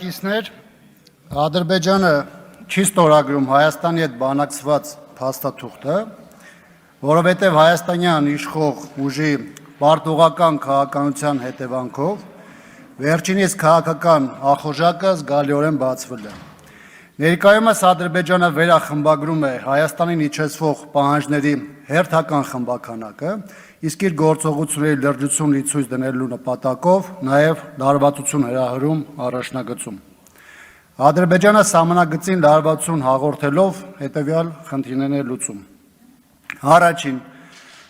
Մասնակիցներ, Ադրբեջանը չի ստորագրում Հայաստանի հետ բանակցված փաստաթուղթը, որովհետև հայաստանյան իշխող ուժի պարտուղական քաղաքականության հետևանքով վերջինիս քաղաքական ախորժակը զգալիորեն բացվել է։ Ներկայումս Ադրբեջանը վերախմբագրում է Հայաստանին իջեցվող պահանջների հերթական խմբականակը, իսկ իր գործողությունների լրջությունն ցույց դնելու նպատակով նաև լարվածություն հրահրում առաջնագծում։ Ադրբեջանը սահմանագծին լարվածություն հաղորդելով հետևյալ խնդիրներն է լուծում։ Առաջին,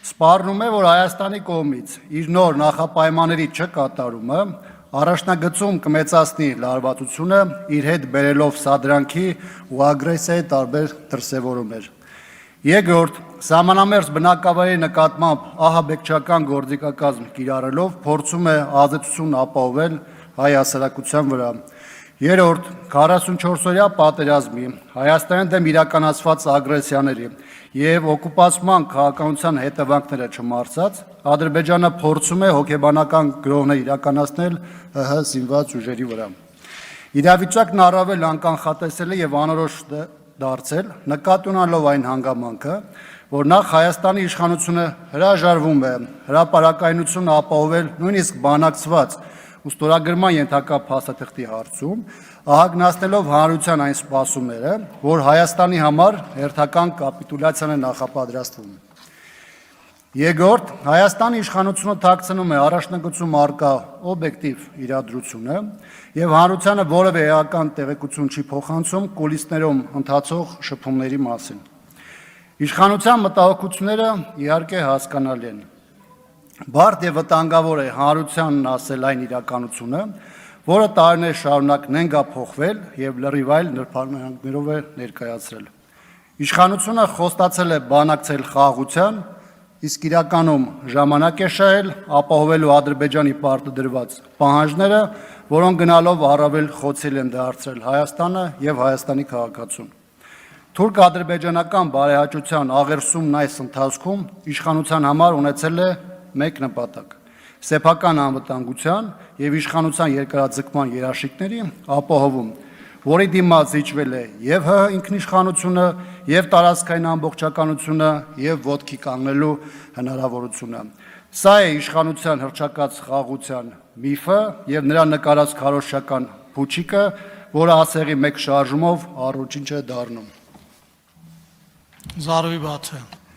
սպառնում է, որ Հայաստանի կողմից իր նոր նախապայմանների չկատարումը առաջնագծում կմեծացնի լարվածությունը, իր հետ բերելով սադրանքի ու ագրեսիայի տարբեր դրսևորումներ։ Երկրորդ, սահմանամերձ բնակավայրի նկատմամբ ահաբեկչական գործիքակազմ կիրառելով փորձում է ազատություն ապահովել հայ հասարակության վրա։ Երրորդ, 44-օրյա պատերազմի, Հայաստանի դեմ իրականացված ագրեսիաների եւ օկուպացման քաղաքականության հետևանքները չմարցած, Ադրբեջանը փորձում է հոգեբանական գրոհներ իրականացնել ՀՀ զինված ուժերի վրա։ Իրավիճակն առավել անկանխատեսել է եւ անորոշ դարձել, նկատի ունենալով այն հանգամանքը, որ նախ Հայաստանի իշխանությունը հրաժարվում է հրապարակայնությունը ապահովել նույնիսկ բանակցված ու ստորագրման ենթակա փաստաթղթի հարցում, ահագնացնելով հանրության այն սպասումները, որ Հայաստանի համար հերթական կապիտուլյացիան է նախապատրաստվում։ Երկրորդ, Հայաստանի իշխանությունը թաքցնում է առաջնագծում առկա օբյեկտիվ իրադրությունը եւ հանրությանը որևէ էական տեղեկություն չի փոխանցում կուլիսներում ընթացող շփումների մասին։ Իշխանության մտահոգությունները իհարկե հասկանալի են։ Բարդ եւ վտանգավոր է հանրությանն ասել այն իրականությունը, որը տարիներ շարունակ նենգա փոխվել եւ լրիվ այլ նրբանալիքներով է ներկայացրել։ Իշխանությունը խոստացել է բանակցել խաղաղության, իսկ իրականում ժամանակ է շահել ապահովելու Ադրբեջանի պարտադրված պահանջները, որոնք գնալով առավել խոցելի են դարձրել Հայաստանը եւ Հայաստանի քաղաքացուն։ Թուրք-ադրբեջանական բարեհաճության աղերսումն այս ընթացքում իշխանության համար ունեցել է մեկ նպատակ՝ սեփական անվտանգության եւ իշխանության երկարաձգման երաշխիքների ապահովում, որի դիմաց իջվել է եւ ՀՀ ինքնիշխանությունը, եւ տարածքային ամբողջականությունը, եւ ոտքի կանգնելու հնարավորությունը։ Սա է իշխանության հռչակած խաղաղության միֆը եւ նրա նկարած քարոզչական փուչիկը, որը ասեղի մեկ շարժումով առողջինչ է դառնում։ Զարուհի Բաթյան